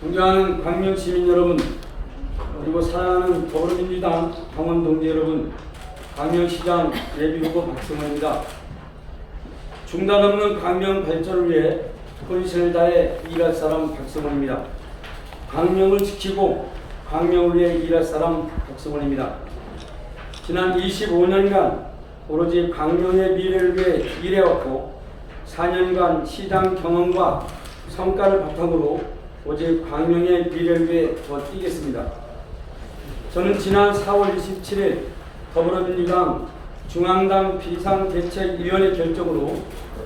존경하는 광명 시민 여러분, 그리고 사랑하는 더불어민주당 당원 동지 여러분, 광명시장 예비후보 박승호입니다. 중단 없는 광명 발전을 위해 혼신을 다해 일할 사람 박승호입니다. 광명을 지키고 광명을 위해 일할 사람 박승호입니다. 지난 25년간 오로지 광명의 미래를 위해 일해왔고 4년간 시장 경험과 성과를 바탕으로 오직 광명의 미래를 위해 더 뛰겠습니다. 저는 지난 4월 27일 더불어민주당 중앙당 비상대책위원회 결정으로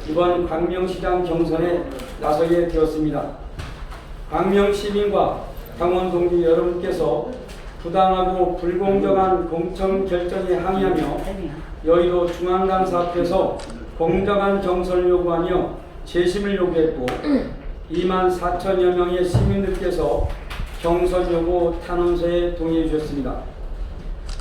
이번 광명시장 경선에 나서게 되었습니다. 광명 시민과 당원 동지 여러분께서 부당하고 불공정한 공천 결정에 항의하며 여의도 중앙당사 앞에서 공정한 경선을 요구하며 재심을 요구했고 2만 4천여 명의 시민들께서 경선 요구 탄원서에 동의해 주셨습니다.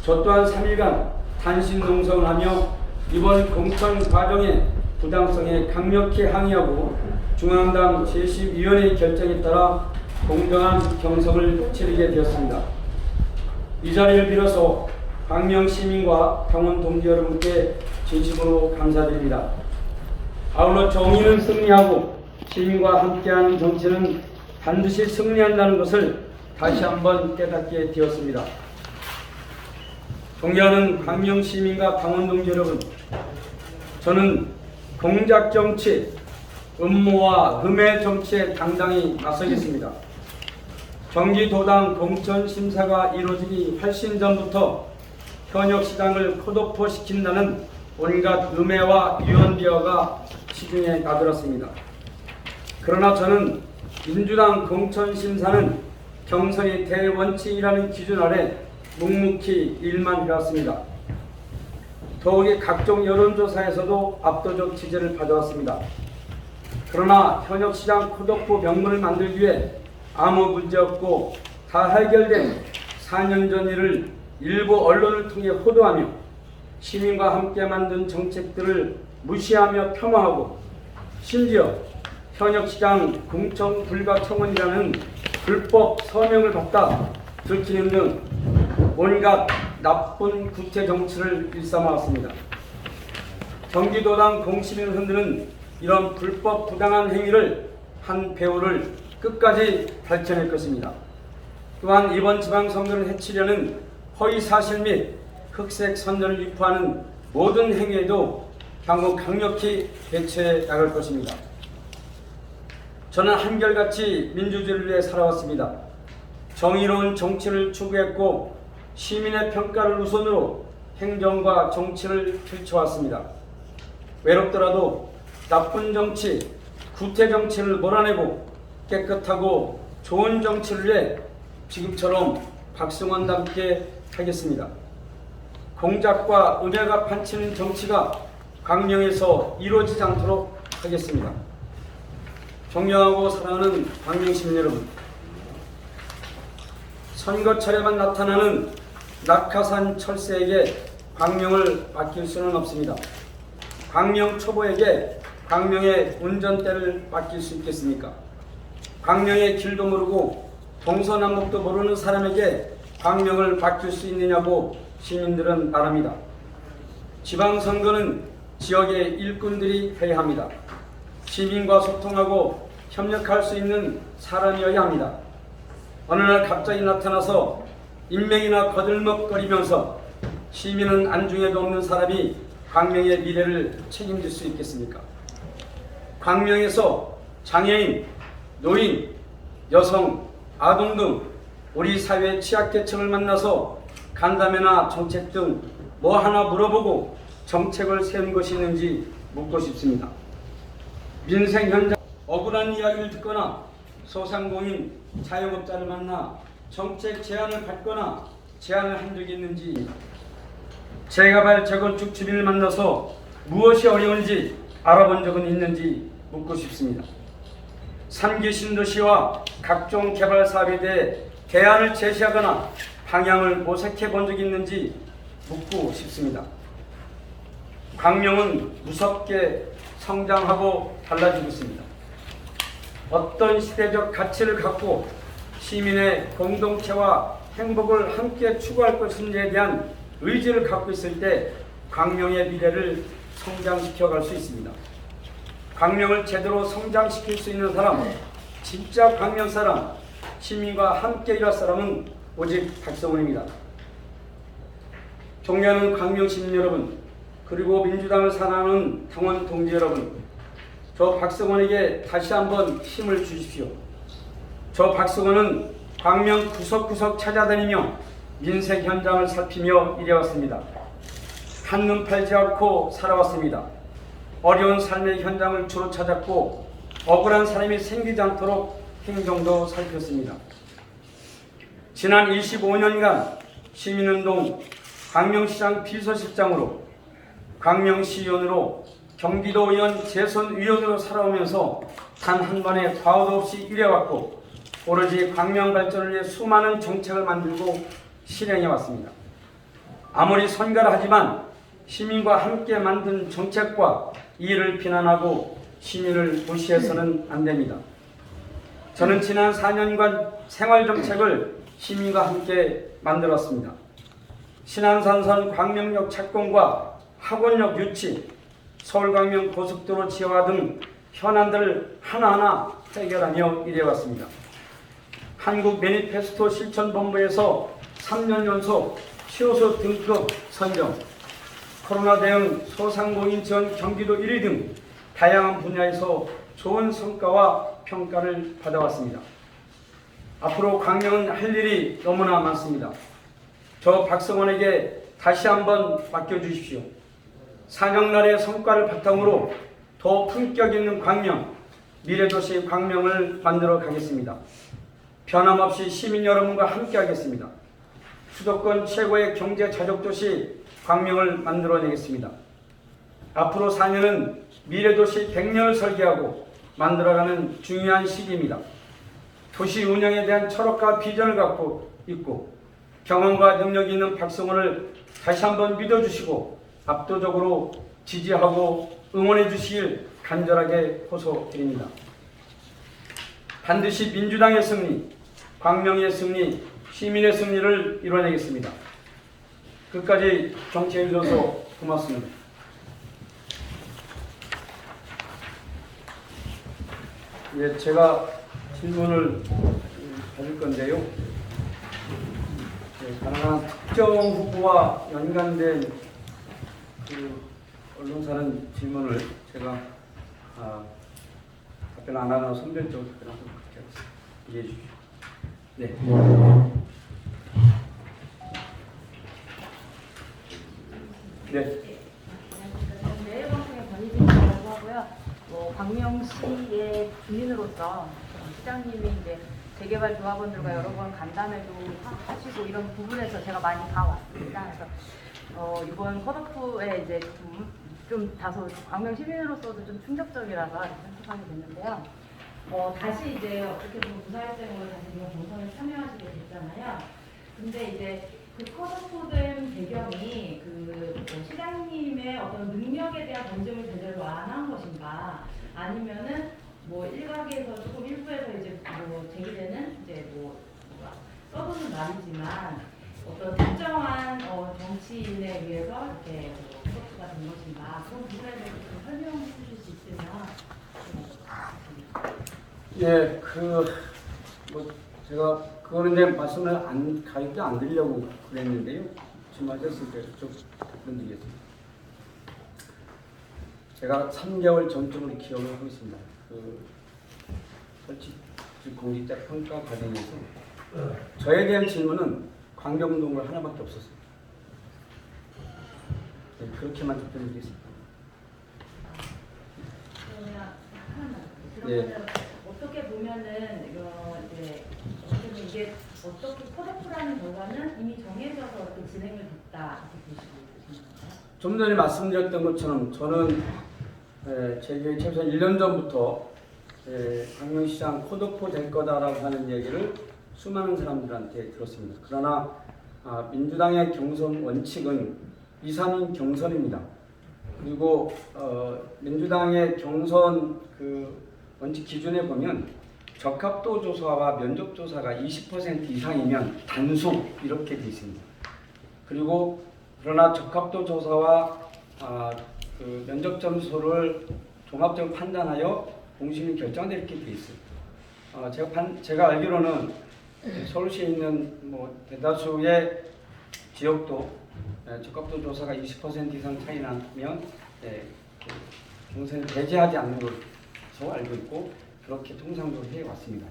저 또한 3일간 단신 농성을 하며 이번 공천 과정의 부당성에 강력히 항의하고 중앙당 제12위원회의 결정에 따라 공정한 경선을 치르게 되었습니다. 이 자리를 빌어서 광명 시민과 당원 동지 여러분께 진심으로 감사드립니다. 아울러 정의는 승리하고 시민과 함께하는 정치는 반드시 승리한다는 것을 다시 한번 깨닫게 되었습니다. 존경하는 광명 시민과 당원 동지 여러분, 저는 공작 정치, 음모와 음해 정치에 당당히 나서겠습니다. 경기도당 공천 심사가 이루어지기 훨씬 전부터 현역 시장을 컷오프시킨다는 온갖 음해와 유언비어가 시중에 나들었습니다. 그러나 저는 민주당 공천 심사는 경선의 대원칙이라는 기준 아래 묵묵히 일만 해왔습니다. 더욱이 각종 여론조사에서도 압도적 지지를 받아왔습니다. 그러나 현역 시장 컷오프 명분을 만들기 위해 아무 문제 없고 다 해결된 4년 전 일을 일부 언론을 통해 호도하며 시민과 함께 만든 정책들을 무시하며 폄하하고 심지어 현역 시장 공천 불가 청원이라는 불법 서명을 받다 들키는 등 온갖 나쁜 구태 정치를 일삼아왔습니다. 경기도당 공시민을 흔드는 이런 불법 부당한 행위를 한 배우를 끝까지 밝혀낼 것입니다. 또한 이번 지방선거를 해치려는 허위사실 및 흑색 선전을 유포하는 모든 행위에도 향후 강력히 대처해 나갈 것입니다. 저는 한결같이 민주주의를 위해 살아왔습니다. 정의로운 정치를 추구했고 시민의 평가를 우선으로 행정과 정치를 펼쳐왔습니다. 외롭더라도 나쁜 정치, 구태 정치를 몰아내고 깨끗하고 좋은 정치를 위해 지금처럼 박승원과 함께 하겠습니다. 공작과 은혜가 판치는 정치가 광명에서 이루어지지 않도록 하겠습니다. 존경하고 사랑하는 광명 시민 여러분, 선거철에만 나타나는 낙하산 철새에게 광명을 맡길 수는 없습니다. 광명 초보에게 광명의 운전대를 맡길 수 있겠습니까? 광명의 길도 모르고 동서남북도 모르는 사람에게 광명을 맡길 수 있느냐고 시민들은 말합니다. 지방선거는 지역의 일꾼들이 해야 합니다. 시민과 소통하고 협력할 수 있는 사람이어야 합니다. 어느 날 갑자기 나타나서 인맥이나 거들먹거리면서 시민은 안중에도 없는 사람이 광명의 미래를 책임질 수 있겠습니까? 광명에서 장애인, 노인, 여성, 아동 등 우리 사회의 취약계층을 만나서 간담회나 정책 등 뭐 하나 물어보고 정책을 세운 것이 있는지 묻고 싶습니다. 민생 현장 억울한 이야기를 듣거나 소상공인, 자영업자를 만나 정책 제안을 받거나 제안을 한 적이 있는지, 재개발 재건축 주민을 만나서 무엇이 어려운지 알아본 적은 있는지 묻고 싶습니다. 3기 신도시와 각종 개발 사업에 대해 대안을 제시하거나 방향을 모색해 본 적이 있는지 묻고 싶습니다. 광명은 무섭게 성장하고 달라지고 있습니다. 어떤 시대적 가치를 갖고 시민의 공동체와 행복을 함께 추구할 것인지에 대한 의지를 갖고 있을 때 광명의 미래를 성장시켜 갈 수 있습니다. 광명을 제대로 성장시킬 수 있는 사람, 진짜 광명 사람, 시민과 함께 일할 사람은 오직 박성원입니다. 존경하는 광명 시민 여러분, 그리고 민주당을 사랑하는 당원 동지 여러분, 저 박성원에게 다시 한번 힘을 주십시오. 저 박성원은 광명 구석구석 찾아다니며 민생 현장을 살피며 일해왔습니다. 한눈 팔지 않고 살아왔습니다. 어려운 삶의 현장을 주로 찾았고 억울한 사람이 생기지 않도록 행정도 살폈습니다. 지난 25년간 시민운동, 광명시장 비서실장으로, 광명시의원으로, 경기도의원 재선위원으로 살아오면서 단 한 번의 과오도 없이 일해왔고 오로지 광명 발전을 위해 수많은 정책을 만들고 실행해왔습니다. 아무리 선거를 하지만 시민과 함께 만든 정책과 이를 비난하고 시민을 무시해서는 안 됩니다. 저는 지난 4년간 생활정책을 시민과 함께 만들었습니다. 신안산선 광명역 착공과 학원역 유치, 서울광명 고속도로 지하 등 현안들을 하나하나 해결하며 일해왔습니다. 한국 매니페스토 실천본부에서 3년 연속 치료소 등급 선정, 코로나 대응 소상공인 지원 경기도 1위 등 다양한 분야에서 좋은 성과와 평가를 받아왔습니다. 앞으로 광명은 할 일이 너무나 많습니다. 저 박성원에게 다시 한번 맡겨주십시오. 4년날의 성과를 바탕으로 더 품격 있는 광명, 미래도시 광명을 만들어 가겠습니다. 변함없이 시민 여러분과 함께 하겠습니다. 수도권 최고의 경제 자족도시 광명을 만들어내겠습니다. 앞으로 4년은 미래도시 100년을 설계하고 만들어가는 중요한 시기입니다. 도시 운영에 대한 철학과 비전을 갖고 있고 경험과 능력이 있는 박성원을 다시 한번 믿어주시고 압도적으로 지지하고 응원해 주시길 간절하게 호소드립니다. 반드시 민주당의 승리, 광명의 승리, 시민의 승리를 이뤄내겠습니다. 끝까지 정치해 주셔서 고맙습니다. 예, 제가 질문을 받을 건데요. 가능한 특정 후보와 연관된 그 언론사는 질문을 제가 답변 안 하거나 선별적으로 답변하도록 하겠습니다. 이해해 주십시오. 네. 네. 매일방송의 권희진이라고 하고요. 광명시의 주민으로서 시장님이 이제 재개발 조합원들과 여러 번 간담회도 하시고 이런 부분에서 제가 많이 봐왔습니다. 그래서 이번 컷오프에 이제 좀 다소 광명 시민으로서도 좀 충격적이라서 생각하게 됐는데요. 다시 이제 어떻게 보면 부사일생으로 다시 이번 경선에 참여하시게 됐잖아요. 근데 이제 그 컷오프된 배경이 시장님의 어떤 능력에 대한 검증을 제대로 안 한 것인가, 아니면은 일각에서 조금 일부에서 이제 제기되는 이제 써보는 말이지만 어떤 특정한 정치인에 의해서 이렇게 컷오프가 된 것인가, 그런 부분에 대해서 좀 설명해 주실 수 있으면. 예, 제가 그거는 이제 말씀을 가입도 안 드리려고 그랬는데요. 지금 하셨을 때 좀 답변드리겠습니다. 제가 3개월 전쯤으로 기억을 하고 있습니다. 설치 공직자 평가 과정에서 저에 대한 질문은 광명동을 하나밖에 없었어요. 네, 그렇게만 답변드리겠습니다. 그러면 어떻게 보면은 이게 어떻게 컷오프라는 결과는 이미 정해져서 이렇게 진행을 됐다 이렇게 보시고 계신가요? 좀 전에 말씀드렸던 것처럼 저는 제 최소한 1년 전부터 광명시장 컷오프 될 거다라고 하는 얘기를 수많은 사람들한테 들었습니다. 그러나 민주당의 경선 원칙은 2, 3인 경선입니다. 그리고 민주당의 경선 원칙 기준에 보면 적합도 조사와 면접 조사가 20% 이상이면 단속 이렇게 돼 있습니다. 그리고 그러나 적합도 조사와 그 면접 점수를 종합적으로 판단하여 공시는 결정돼 이렇게 돼 있어요. 제가 알기로는 서울시에 있는 뭐 대다수의 지역도 적합도 조사가 20% 이상 차이 나면 경선을 배제하지 않는 것으로 알고 있고 그렇게 통상적으로 해왔습니다.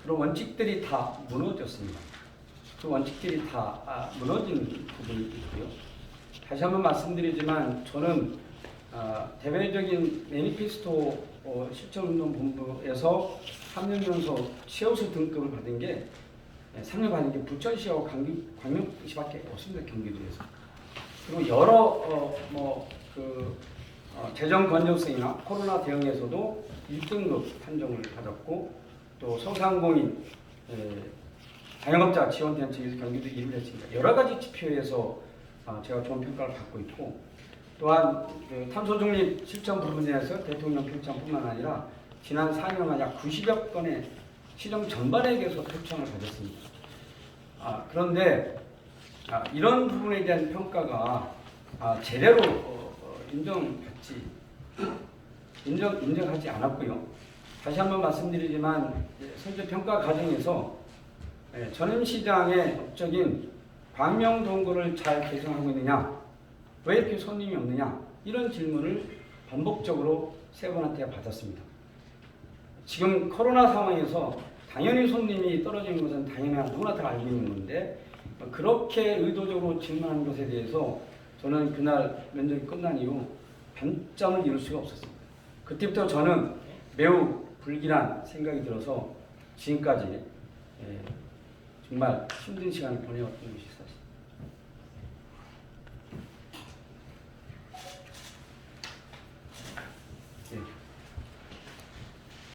그런 원칙들이 다 무너졌습니다. 그 원칙들이 다 무너진 부분이 있고요. 다시 한번 말씀드리지만 저는 대외적인 매니페스토 실천운동본부에서 3년연속 최우수 등급을 받은 게 3년 받은 게 부천시하고 광역시밖에 없습니다. 경기도에서. 그리고 여러 재정 건전성이나 코로나 대응에서도 1등급 판정을 받았고 또 소상공인 자영업자 지원 대책에서 경기도 1위를 했습니다. 여러 가지 지표에서 제가 좋은 평가를 받고 있고 또한 그 탄소 중립 실천 부분에서 대통령 표창뿐만 아니라 지난 4년간 약 90여 건의 시정 전반에 대해서 표창을 받았습니다. 그런데 이런 부분에 대한 평가가 제대로 인정하지 않았고요. 다시 한번 말씀드리지만 선제 평가 과정에서 전임시장의 업적인 광명동굴을 잘 개선하고 있느냐, 왜 이렇게 손님이 없느냐 이런 질문을 반복적으로 세 분한테 받았습니다. 지금 코로나 상황에서 당연히 손님이 떨어지는 것은 당연히 누구나 다 알고 있는 건데 그렇게 의도적으로 질문하는 것에 대해서 저는 그날 면접이 끝난 이후 반점을 이룰 수가 없었습니다. 그때부터 저는 매우 불길한 생각이 들어서 지금까지 정말 힘든 시간을 보내왔던 것이 있습니다.